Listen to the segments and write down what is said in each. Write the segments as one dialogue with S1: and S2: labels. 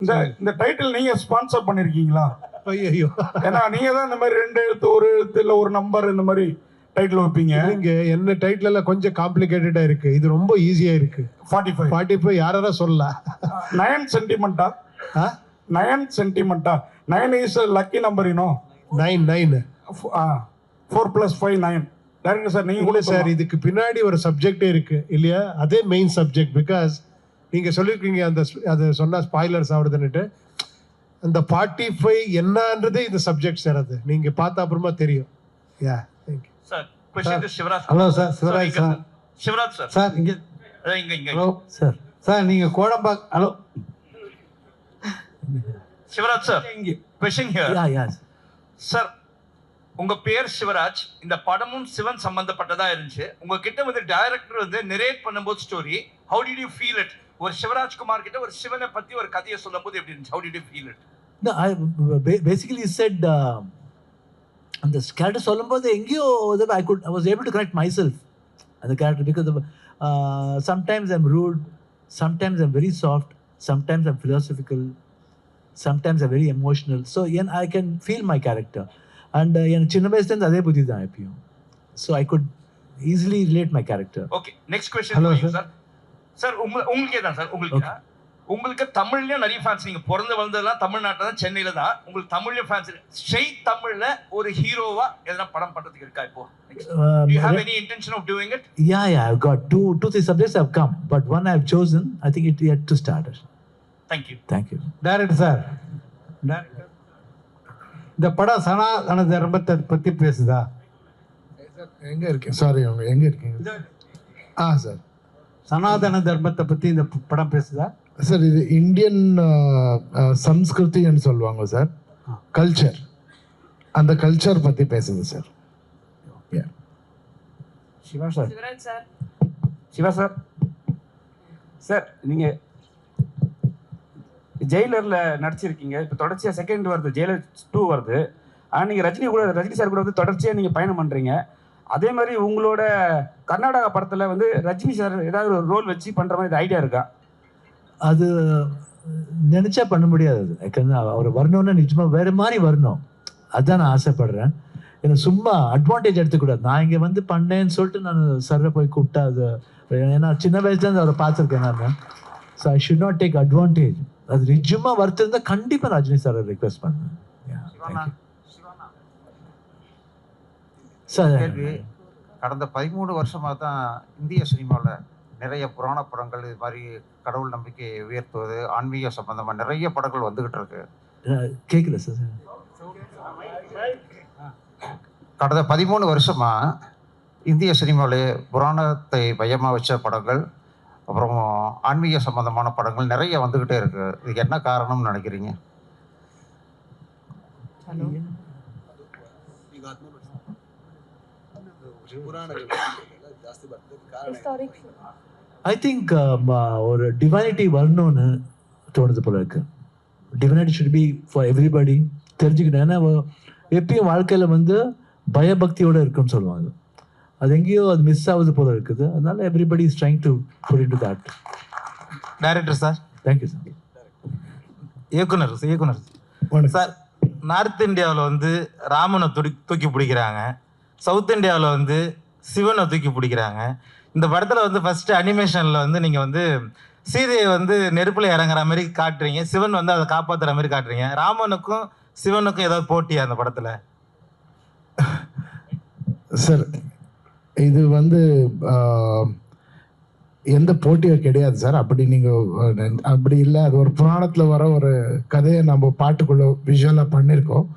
S1: இந்த இந்த டைட்டில் நீங்க ஸ்பான்சர் பண்ணிருக்கீங்களா?
S2: ஐயோ,
S1: ஏன்னா நீங்க தான் இந்த மாதிரி 2 எழுத்து, ஒரு எழுத்து இல்ல ஒரு நம்பர் இந்த மாதிரி டைட்டில் வைப்பீங்க.
S2: நீங்க என்ன டைட்டில் எல்லாம் கொஞ்சம் காம்ப்ளிகேட்டடா இருக்கு. இது ரொம்ப ஈஸியா இருக்கு. 45 யாரா சொல்லலாம்.
S1: 9 சென்டிமெண்டா? 9 சென்டிமெண்டா? 9 is a lucky number, you know.
S2: 9
S1: 4 + 5 9. Director sir நீங்க கூட
S2: சார் இதுக்கு பின்னாடி ஒரு சப்ஜெக்டே இருக்கு இல்லையா? அதே மெயின் சப்ஜெக்ட். பிகாஸ் நீங்க சொல்லிருக்கீங்க அந்த அது சொன்னா ஸ்பாய்லர்ஸ் ஆகுதுன்னுட்டு. அந்த 45 என்னன்றதே இந்த சப்ஜெக்ட் சார். அது நீங்க பார்த்த அப்புறமா தெரியும். Yeah, thank you
S3: sir. Question to Sivaraj.
S4: Hello sir, Shivraj sir.
S3: Shivraj sir.
S4: Sir இங்க
S3: இங்க
S4: ஹலோ சார். சார் நீங்க Kodambakkam hello
S3: Sivaraj sir. Question here.
S4: Yeah
S3: sir, உங்க பேர் சிவராஜ். இந்த படமும் சிவன் சம்பந்தப்பட்டதா இருந்துச்சு. உங்ககிட்ட வந்து டைரக்டர் வந்து நரேட் பண்ணும்போது story, how did you feel it? ஒரு சிவராஜ் குமார் கிட்ட ஒரு சிவனை பத்தி ஒரு கதையை சொல்லும்போது எப்படி இருந்துச்சு? how did you feel it?
S4: No, I basically said அந்த கேரக்டர் சொல்லும்போது எங்கேயோ I was able to connect myself அந்த character. because sometimes I'm rude, sometimes I'm very soft, sometimes I'm philosophical, sometimes I'm very emotional. So I can feel my character. And எனக்கு சின்ன வயசுலேருந்து அதே புத்தி தான் எப்பயும். So I could easily relate my character.
S3: Okay, next question
S4: Hello,
S3: for you,
S4: sir.
S3: sir. Sir உங்களுக்கே தான் sir. உங்களுக்கு தமிழ்லயும் நிறைய ஃபேன்ஸ். நீங்க பிறந்து வளர்ந்ததெல்லாம் தமிழ்நாட்டில் தான், சென்னையில தான். உங்களுக்கு தமிழ்ல ஃபேன்ஸ். ஸ்ட்ரெயிட் தமிழ்ல ஒரு ஹீரோவா எதனா படம் பண்றதுக்கு இருக்கா இப்போ? Do you have any intention of doing it?
S4: Yeah, I've got two, 3 subjects have come, but one I've chosen. I think it yet to start.
S3: Thank you.
S4: Thank you.
S5: Director sir, director இந்த படம் சனாதன தர்மத்தை பத்தி பேசுதா?
S2: எங்க இருக்கேன்? Sorry, அவங்க எங்க இருக்கீங்க? Sir,
S5: சனாதன தர்மத்தை பத்தி இந்த படம் பேசுதா?
S2: சார் இது இந்தியன் சம்ஸ்கிருதின்னு சொல்லுவாங்க சார், கல்ச்சர். அந்த கல்ச்சர் பத்தி பேசுது sir.
S5: Shiva sir.
S6: Shivraj sir.
S5: Shiva sir. Sir நீங்க ஜெயிலர்ல நடிச்சிருக்கீங்க. இப்போ தொடர்ச்சியா செகண்ட் வருது, ஜெயிலர் 2 வருது. ஆனால் நீங்கள் ரஜினி சார் கூட வந்து தொடர்ச்சியாக நீங்கள் பயணம் பண்ணுறீங்க. அதே மாதிரி உங்களோட கர்நாடகா படத்தில் வந்து ரஜினி சார் ஏதாவது ஒரு ரோல் வச்சு பண்ணுற மாதிரி ஐடியா இருக்கா?
S4: அது நினைச்சா பண்ண முடியாது. அவர் வரணும்னா நிஜமா வேற மாதிரி வரணும். அதான் நான் ஆசைப்படுறேன். ஏன்னா சும்மா அட்வான்டேஜ் எடுத்துக்கூடாது. நான் இங்கே வந்து பண்ணேன்னு சொல்லிட்டு நான் சர்ரை போய் கூப்பிட்டா அது, ஏன்னா சின்ன வயசுலேருந்து அவரை பார்த்துருக்கேன் நான். So I should not take advantage. அது நிஜமா வருத்தம் இருந்தால் கண்டிப்பாக ரஜினி சாரை ரிக்வெஸ்ட் பண்ணுவேன்.
S7: கேள்வி, கடந்த 13 வருஷமாக தான் இந்திய சினிமாவில் நிறைய புராண படங்கள், இது மாதிரி கடவுள் நம்பிக்கையை உயர்த்துவது, ஆன்மீக சம்பந்தமாக நிறைய படங்கள் வந்துகிட்டு இருக்கு.
S4: கேட்கல சார்.
S7: கடந்த 13 வருஷமா இந்திய சினிமாவிலே புராணத்தை மையமாக வச்ச படங்கள், அப்புறம் ஆன்மீக சம்பந்தமான படங்கள் நிறைய வந்துகிட்டே இருக்கு. இதுக்கு என்ன காரணம்னு நினைக்கிறீங்க?
S4: ஐ திங்க் ஒரு டிவைனிட்டி வரணும்னு தோணுது போல இருக்கு. Divinity should be for everybody தெரிஞ்சுக்கணும். ஏன்னா எப்பயும் வாழ்க்கையில் வந்து பயபக்தியோட இருக்குன்னு சொல்லுவாங்க. அது எங்கேயோ அது மிஸ் ஆகுது போல இருக்குது. அதனால everybody is trying to put into that.
S8: Director sir.
S4: Thank you sir.
S8: இயக்குனர் சார், நார்த் இந்தியாவில் வந்து ராமனை தூக்கி பிடிக்கிறாங்க, சவுத் இந்தியாவில் வந்து சிவனை தூக்கி பிடிக்கிறாங்க. இந்த படத்தில் வந்து ஃபர்ஸ்ட் அனிமேஷனில் வந்து நீங்கள் வந்து சீதையை வந்து நெருப்பில் இறங்குற மாதிரி காட்டுறீங்க, சிவன் வந்து அதை காப்பாற்றுற மாதிரி காட்டுறீங்க. ராமனுக்கும் சிவனுக்கும் ஏதாவது போட்டியா அந்த படத்தில்?
S2: சார் இது வந்து எந்த போட்டியும் கிடையாது சார். அப்படி நீங்கள் அப்படி இல்லை. அது ஒரு புராணத்தில் வர ஒரு கதையை நம்ம பாட்டுக்குள்ள விஷுவலாக பண்ணியிருக்கோம்.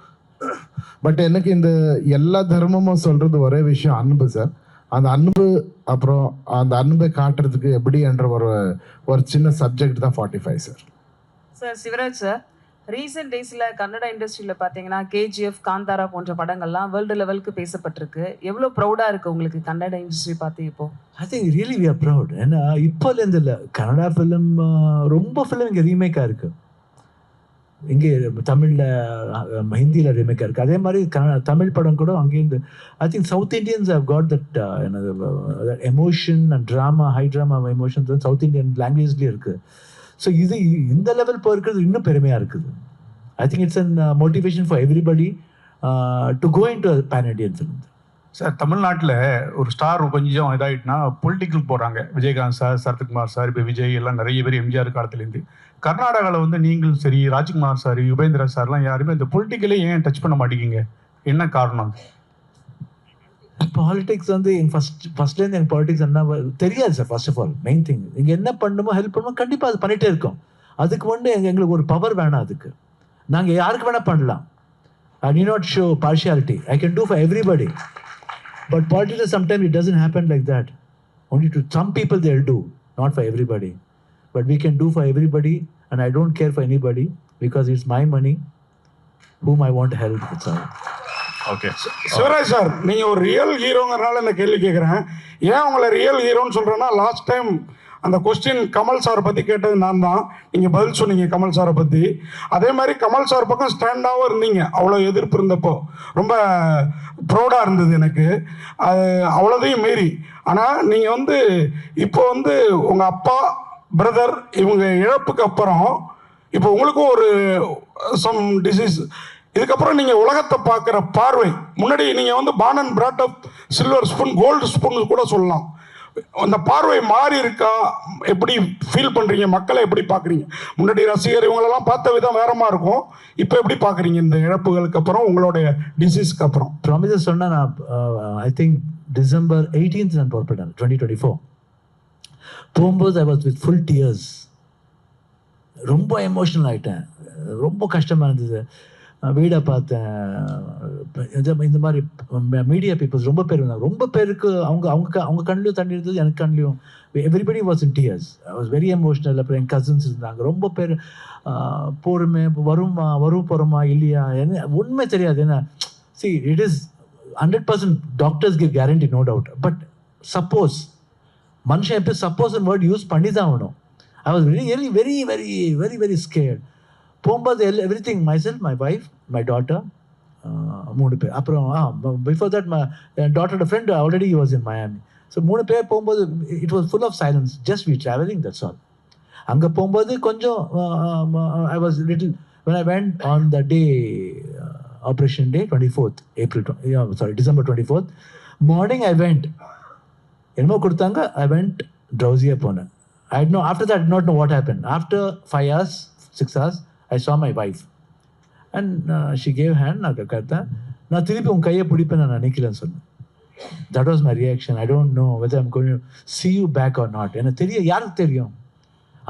S2: பட் எனக்கு இந்த எல்லா தர்மமும் சொல்கிறது ஒரே விஷயம், அன்பு சார். அந்த அன்பு, அப்புறம் அந்த அன்பை காட்டுறதுக்கு எப்படி என்ற ஒரு சின்ன சப்ஜெக்ட் தான் 45 sir.
S6: Sir Shivraj sir, recent டேஸில் கன்னட இண்டஸ்ட்ரியில் பார்த்தீங்கன்னா KGF, காந்தாரா போன்ற படங்கள்லாம் வேர்ல்டு லெவலுக்கு பேசப்பட்டிருக்கு. எவ்வளோ ப்ரௌடாக இருக்குது உங்களுக்கு கன்னட இண்டஸ்ட்ரி பார்த்து இப்போ?
S4: I think really we are proud. ஏன்னா இப்போலேருந்து இல்லை, கன்னடா ஃபிலிம் ரொம்ப ஃபிலிம் இங்கே ரீமேக்காக இருக்குது. இங்கே தமிழில், ஹிந்தியில் ரீமேக்காக இருக்குது. அதே மாதிரி தமிழ் படம் கூட அங்கேருந்து. I think South Indians have got that என்னது emotion and drama, high drama emotions South Indian லாங்குவேஜ்லேயே இருக்குது. ஸோ இது இந்த லெவல் போயிருக்கிறது இன்னும் பெருமையாக இருக்குது. I think it's an motivation for everybody to go in to pan Indian film.
S1: Sir தமிழ்நாட்டில் ஒரு ஸ்டார் கொஞ்சம் இதாகிட்டுனா பொலிட்டிக்கல் போகிறாங்க. விஜயகாந்த் சார், சரத்குமார் சார், இப்போ விஜய் எல்லாம் நிறைய பேர் எம்ஜிஆர் காலத்துலேருந்து. கர்நாடகாவில் வந்து நீங்களும் சரி, ராஜ்குமார் சார், யுபேந்திரா சார்லாம் யாருமே இந்த பொலிட்டிக்கலே ஏன் டச் பண்ண மாட்டேங்கிங்க? என்ன காரணம்?
S4: பாலிடிக்ஸ் வந்து எங்கள் ஃபர்ஸ்ட்லேருந்து எனக்கு பாலிடிக்ஸ் என்ன தெரியாது sir. First of all main thing, நீங்கள் என்ன பண்ணுமோ ஹெல்ப் பண்ணுமோ கண்டிப்பாக அது பண்ணிகிட்டே இருக்கோம். அதுக்கு வந்து எங்களுக்கு ஒரு பவர் வேணாம். அதுக்கு நாங்கள் யாருக்கு வேணால் பண்ணலாம். I need not show partiality. I can do for everybody. But politics, sometimes it doesn't happen like that. Only to some people they'll do, not for everybody. But we can do for everybody, and I don't care for anybody because it's my money, whom I want to help. That's all.
S1: Okay Shivaraj sir, நீங்கள் ஒரு real ஹீரோங்கிறனால இந்த கேள்வி கேட்குறேன். ஏன் உங்களை real ஹீரோன்னு சொல்கிறேன்னா, last time அந்த கொஸ்டின் கமல் சாரை பற்றி கேட்டது நான் தான். நீங்கள் பதில் சொன்னீங்க கமல் சாரை பற்றி. அதே மாதிரி கமல் சார் பக்கம் ஸ்டாண்டாகவும் இருந்தீங்க. அவ்வளோ எதிர்ப்பு இருந்தப்போ ரொம்ப ப்ரௌடாக இருந்தது எனக்கு. அது அவ்வளோதையும் மீறி. ஆனால் நீங்கள் வந்து இப்போ வந்து உங்கள் அப்பா, பிரதர் இவங்க இழப்புக்கு அப்புறம் இப்போ உங்களுக்கும் ஒரு சம் டிசீஸ், இதுக்கப்புறம் நீங்கள் உலகத்தை பார்க்குற பார்வை, முன்னாடி நீங்கள் வந்து born and brought up silver spoon, gold spoon கூட சொல்லலாம். அந்த பார்வை மாறி இருக்கா? எப்படி ஃபீல் பண்ணுறீங்க? மக்களை எப்படி பார்க்குறீங்க? முன்னாடி ரசிகர் இவங்களெல்லாம் பார்த்த விதம் வேறமா இருக்கும். இப்போ எப்படி பார்க்குறீங்க இந்த இழப்புகளுக்கு அப்புறம், உங்களுடைய டிசீஸ்க்கு அப்புறம்?
S4: ப்ராமிஸ் சொன்னால் நான் ஐ திங்க் December 18th நான் புறப்பட்டேன் 2024. போகும்போது I was with full tears. ரொம்ப எமோஷனல் ஆகிட்டேன். ரொம்ப கஷ்டமாக இருந்தது. வீடை பார்த்தேன். இந்த மாதிரி மீடியா பீப்புள்ஸ் ரொம்ப பேர் இருந்தாங்க. ரொம்ப பேருக்கு அவங்க கண்ணிலையும் தண்ணி இருந்தது, எனக்கு கண்ணிலையும். Everybody was in tears. I was very emotional. அப்புறம் என் கசின்ஸ் இருந்தாங்க. ரொம்ப பேர் போருமே வரும் போகிறோமா இல்லையா என்ன உண்மை தெரியாது. என்ன see it is 100% doctors give guarantee, no doubt. But suppose மனுஷன் எப்படி சப்போஸ் வேர்ட் யூஸ் பண்ணி தான் ஆகணும். I was very very very very very scared. போகும்போது everything myself, my wife, my daughter, 3 பேர். அப்புறம் பிஃபோர் தட் மை டாட்டரோட friend already was in Miami. So 3 பேர் போகும்போது it was full of silence. Just we travelling, that's all. அங்கே போகும்போது கொஞ்சம் I was little when I went on the day, operation day, 24th December 24th morning I went. என்னமோ கொடுத்தாங்க. I went drowsy-ஆ போனேன். After that I did not know what happened. After 5 hours, 6 hours, I saw my wife and she gave hand. நான் கேட்டேன், நான் திருப்பி உன் கையை பிடிப்பேன் நான் நினைக்கலன்னு சொன்னேன். That was my reaction. I don't know whether I'm going to see you back or not. எனக்கு தெரியும், யாருக்கு தெரியும்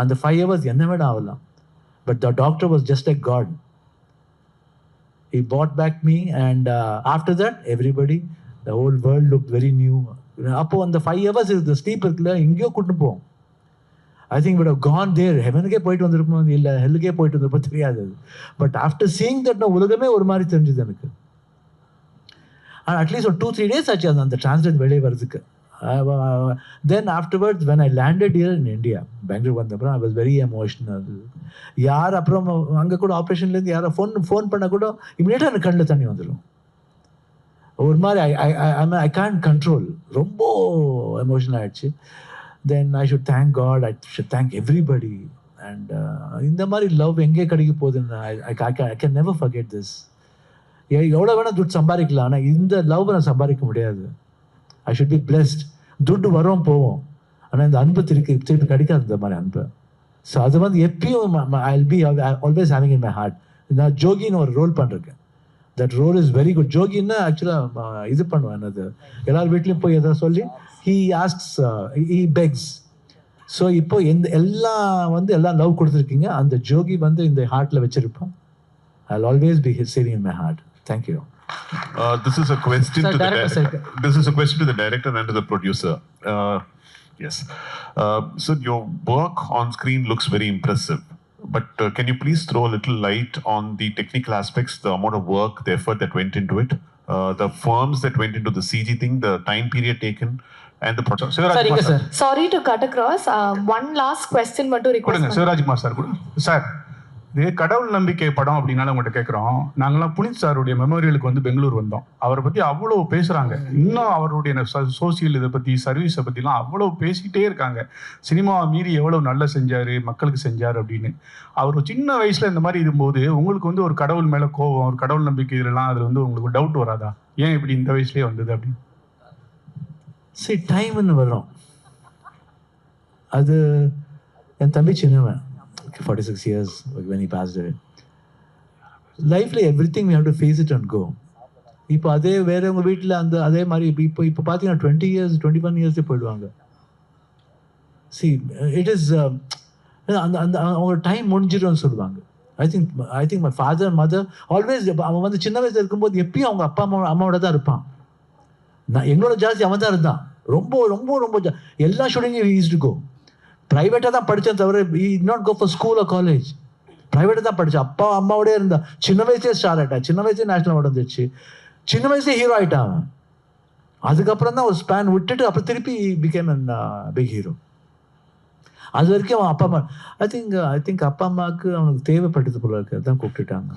S4: அந்த 5 hours என்ன வேணா ஆகலாம். But the doctor was just like God. He brought back me and after that everybody, the whole world looked very new. அப்போ அந்த 5 hours the sleep இருக்குல்ல, எங்கேயோ கூட்டு போவோம். I think we would have gone there. ஹெவனுக்கே போயிட்டு வந்திருப்போம், இல்லை ஹெல்லுக்கே போயிட்டு வந்திருப்போம், தெரியாது. பட் ஆஃப்டர் சீயிங் தட் நான் உலகமே ஒரு மாதிரி தெரிஞ்சுது எனக்கு. ஆனால் அட்லீஸ்ட் ஒரு 2-3 days ஆச்சு அந்த டிரான்ஸ்லேட் வெளியே வர்றதுக்கு. Then afterwards when I landed here in India, Bangalore வந்தப்பறம் I was very emotional. யார் அப்புறம் அங்கே கூட ஆப்ரேஷன்லேருந்து யாரோ ஃபோன் பண்ணால் கூட இமீடியட்டாக எனக்கு கண்ணில் தண்ணி வந்துடும். ஒரு மாதிரி ஐ கான்ட் கண்ட்ரோல். ரொம்ப எமோஷனல் ஆகிடுச்சு. Then I should thank God, I should thank everybody. And இந்த மாதிரி லவ் எங்கே கிடைக்க போகுதுன்னு I can never forget this. எவ்வளோ வேணால் துட்டு சம்பாதிக்கலாம், ஆனால் இந்த லவ் நான் சம்பாதிக்க முடியாது. I should be blessed. துட்டு வரும் போவோம், ஆனால் இந்த அன்பு திருப்பி கிடைக்காது இந்த மாதிரி அன்பு. ஸோ அது வந்து எப்பயும் I'll be always having in my heart. நான் ஜோகின்னு ஒரு ரோல் பண்ணிருக்கேன். That role is very good. ஜோகின்னா ஆக்சுவலாக இது பண்ணுவேன், அது எல்லார் வீட்லேயும் போய் எதாவது சொல்லி he asks, he begs. So இப்போ எல்லாம் லவ் கொடுத்துருக்கீங்க, அந்த ஜோகி வந்து இந்த ஹார்ட்டில் வச்சிருப்போம். I'll always be saving in my heart. Thank you.
S9: This is a question to the director. This is a question to the director and to the producer. Yes. So your work on screen looks very impressive. But can you please throw a little light on the technical aspects, the amount of work, the effort that went into it, the firms that went into the CG thing, the time period taken, and the project?
S10: Sorry, sir. Sorry to cut across. One last question மட்டும் request.
S1: Shivarajkumar sir கூட. Sir,
S10: இது கடவுள் நம்பிக்கை படம் அப்படின்னால உங்கள்கிட்ட கேட்குறோம். நாங்களாம் புனித் சாருடைய மெமோரியலுக்கு வந்து பெங்களூர் வந்தோம். அவரை பற்றி அவ்வளோ பேசுகிறாங்க. இன்னும் அவருடைய சோசியல் இதை பற்றி, சர்வீஸை பற்றிலாம் அவ்வளோ பேசிக்கிட்டே இருக்காங்க. சினிமாவை மீறி எவ்வளோ நல்லா செஞ்சார், மக்களுக்கு செஞ்சார் அப்படின்னு. அவர் ஒரு சின்ன வயசில் இந்த மாதிரி இருக்கும்போது உங்களுக்கு வந்து ஒரு கடவுள் மேலே கோபம், ஒரு கடவுள் நம்பிக்கை இதெல்லாம் அதில் வந்து உங்களுக்கு டவுட் வராதா? ஏன் இப்படி இந்த வயசுலேயே வந்தது அப்படின்னு?
S4: சரி, டைம்னு வரும். அது என் தம்பி சின்னவன், 46 years when he passed away. லைஃப்ல everything we have to face it and go. இப்போ அதே வேறவங்க வீட்டில் அந்த அதே மாதிரி இப்போ பார்த்தீங்கன்னா 20 years 21 years போயிடுவாங்க. சி இட் இஸ் அந்த அந்த அவங்க டைம் முடிஞ்சிடும்னு சொல்லுவாங்க. I think my father mother always, அவன் வந்து சின்ன வயசுல இருக்கும்போது எப்பயும் அவங்க அப்பா அம்மாவோட தான் இருப்பான். நான் எங்களோட ஜாஸ்தி அவன் தான் இருந்தான். ரொம்ப ரொம்ப ரொம்ப எல்லா ஷூட்டிங்கும் ஈஸ் டு கோ. ப்ரைவேட்டாக தான் படித்தேன் தவிர not go for school or college. ப்ரைவேட்டாக தான் படித்தேன். அப்பா அம்மாவோடய இருந்தா. சின்ன வயசுலேயே ஸ்டார் ஆகிட்டான். சின்ன வயசுலேயே நேஷனல் அவார்டு வந்துச்சு. சின்ன வயசுலேயே ஹீரோ ஆகிட்டான். அதுக்கப்புறம் தான் ஒரு ஸ்பேன் விட்டுட்டு அப்புறம் திருப்பி பிகேம் அன் பிக் ஹீரோ. அது வரைக்கும் அவன் அப்பா அம்மா ஐ திங்க் அப்பா அம்மாவுக்கு அவனுக்கு தேவைப்பட்டது போல இருக்கு, அதான் கூப்பிட்டுட்டாங்க.